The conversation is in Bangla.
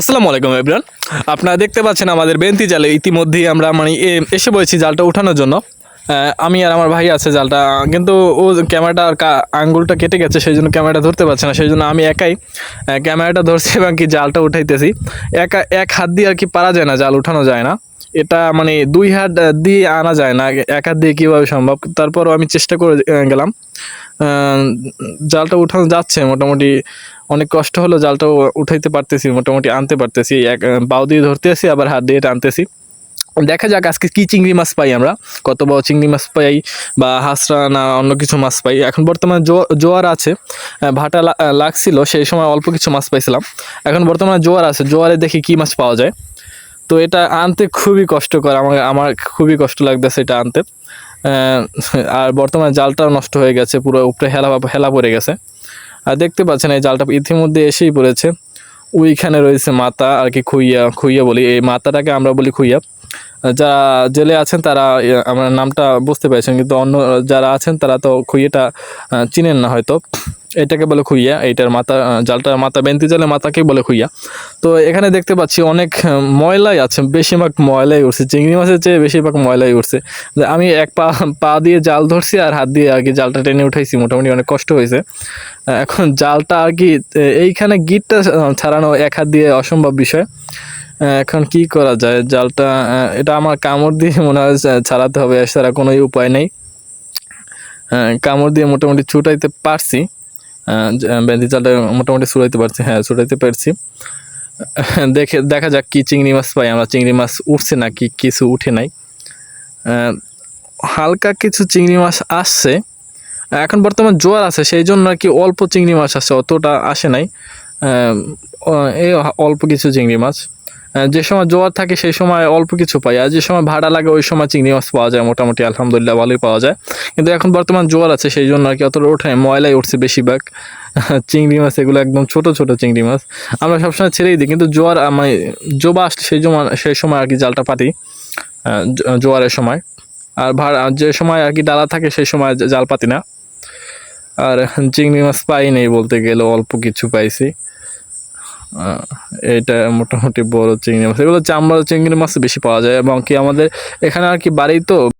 আসসালামু আলাইকুম এভরিওয়ান। আপনারা দেখতে পাচ্ছেন আমাদের বেন্তি জালে ইতিমধ্যেই আমরা এসে পড়েছি জালটা উঠানোর জন্য। আমি আর আমার ভাই আছে জালটা, কিন্তু ও ক্যামেরাটার আঙ্গুলটা কেটে গেছে, সেই জন্য ক্যামেরাটা ধরতে পারছে না। সেই জন্য আমি একাই ক্যামেরাটা ধরছি এবং কি জালটা উঠাইতেছি। এক হাত দিয়ে আর কি পারা যায় না, জাল উঠানো যায় না। এটা দুই হাত দিয়ে আনা যায় না, এক হাত দিয়ে কীভাবে সম্ভব। তারপরও আমি চেষ্টা করে গেলাম। জালটা উঠানো যাচ্ছে মোটামুটি, অনেক কষ্ট হলো, জালটা উঠাইতে পারতেছি, মোটামুটি আনতে পারতেছি। বাউ দিয়ে ধরতে আসি, আবার হাত দিয়ে টানতেছি। দেখা যাক আজকে কি চিংড়ি মাছ পাই, আমরা কত বড় চিংড়ি মাছ পাই বা হাঁসরা না অন্য কিছু মাছ পাই। এখন বর্তমানে জোয়ার আছে, ভাটা লাগছিল, সেই সময় অল্প কিছু মাছ পাইছিলাম। এখন বর্তমানে জোয়ার আছে, জোয়ারে দেখি কি মাছ পাওয়া যায়। তো এটা আনতে খুবই কষ্টকর, আমার খুবই কষ্ট লাগতেছে এটা আনতে। আর বর্তমানে জালটাও নষ্ট হয়ে গেছে, পুরো উপরে হেলা পড়ে গেছে। আর দেখতে পাচ্ছেন এই জালটা ইতিমধ্যে এসেই পড়েছে। ওইখানে রয়েছে মাথা আর কি, খুইয়া বলি, এই মাথাটাকে আমরা বলি খুইয়া। যারা জেলে আছেন তারা আমার নামটা বুঝতে পেরেছেন, কিন্তু অন্য যারা আছেন তারা তো খুইয়াটা চিনেন না হয়তো। এটাকে বলে খুইয়া, এইটার মাথা, জালটার মাথা, বেন্তি জালের মাথাকেই বলে খুইয়া। তো এখানে দেখতে পাচ্ছি অনেক ময়লাই আছে, বেশিরভাগ ময়লাই উঠছে, চিংড়ি মাছের চেয়ে বেশিরভাগ ময়লাই উঠছে। আমি এক পা দিয়ে জাল ধরছি আর হাত দিয়ে আর কি জালটা টেনে উঠাইছি, মোটামুটি অনেক কষ্ট হয়েছে। এখন জালটা আর কি এইখানে গিটটা ছাড়ানো এক হাত দিয়ে অসম্ভব বিষয়। এখন কি করা যায়, জালটা এটা আমার কামড় দিয়ে মনে হয় ছাড়াতে হবে, এছাড়া কোনো উপায় নেই। কামড় দিয়ে মোটামুটি ছুটাইতে পারছি, বেঁধে জালটা মোটামুটি ছুটাইতে পারছি, হ্যাঁ ছুটাইতে পারছি। দেখা যাক কি চিংড়ি মাছ পাই আমরা, চিংড়ি মাছ উঠছে না কি কিছু উঠে নাই। হালকা কিছু চিংড়ি মাছ আসছে, এখন বর্তমান জোয়ার আছে সেই জন্য আর কি অল্প চিংড়ি মাছ আসছে, অতটা আসে নাই। এই অল্প কিছু চিংড়ি মাছ, যে সময় জোয়ার থাকে সেই সময় অল্প কিছু পাই, আর যে সময় ভাড়া লাগে ওই সময় চিংড়ি মাছ পাওয়া যায় মোটামুটি, আলহামদুলিল্লাহ ভালোই পাওয়া যায়। কিন্তু এখন বর্তমান জোয়ার আছে সেই জন্য আর কি অতটা ওঠে, ময়লাই উঠছে বেশিরভাগ। চিংড়ি মাছ এগুলো একদম ছোট ছোট চিংড়ি মাছ, আমরা সবসময় ছেড়েই দিই, কিন্তু জোয়ার জোবা আসলে সেই সময় আর কি জালটা পাতি, জোয়ারের সময়। আর যে সময় আর কি ডালা থাকে সেই সময় জাল পাতি না। আর চিংড়ি মাছ পাই নেই বলতে গেলে, অল্প কিছু পাইছি। এটা মোটামুটি বড় চিংড়ি মাছ, এগুলো চামড়া চিংড়ি মাছ বেশি পাওয়া যায়, এবং কি আমাদের এখানে আর কি বাড়ি তো